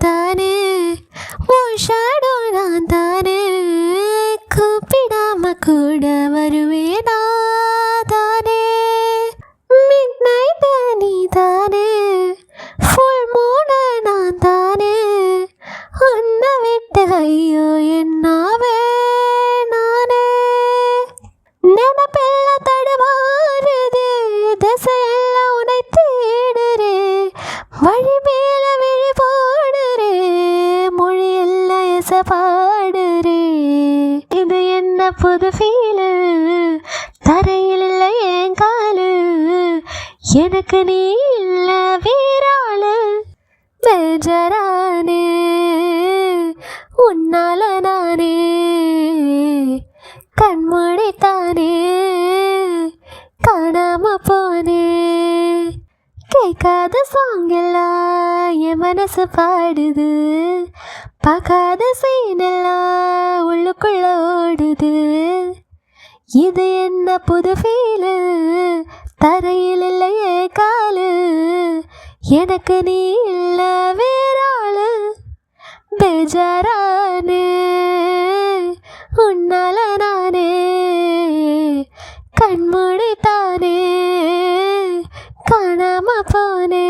தானே, உன் ஷேடோ நான் தானே, கூப்பிடாம கூட வருவேனா தானே, மிட் நைட்டு நீ தானே, ஃபுல் மூணு நான் தானே, உன்னை விட்டு ஐயோ என்னாவே நானே, நினப்பெல்லாம் தடுமாறுது, திசையெல்லாம் உன்னை தேடுறே, வழி மேல விழி போடுறே, மொழியெல்லாம் எச பாடுறே, இது என்ன புது ஃபீலு, தரையில் இல்லை என் காலு, எனக்கு நீ இல்ல வீராளு, பேஜரானே உன்னால நானே, கண்மூடித்தானே காணாம போனே, கேட்காத சாங் எல்லாம் என் மனசு பாடுது, பார்க்காத சீன் எல்லாம் உள்ளுக்குள்ள ஓடுது, இது என்ன புது ஃபீலு, தரையில் இல்லையே காலு, எனக்கு நீ இல்ல வேறாளு, பேஜாரானே உன்னால நானே, கண்மூடித்தானே காணாம போனே.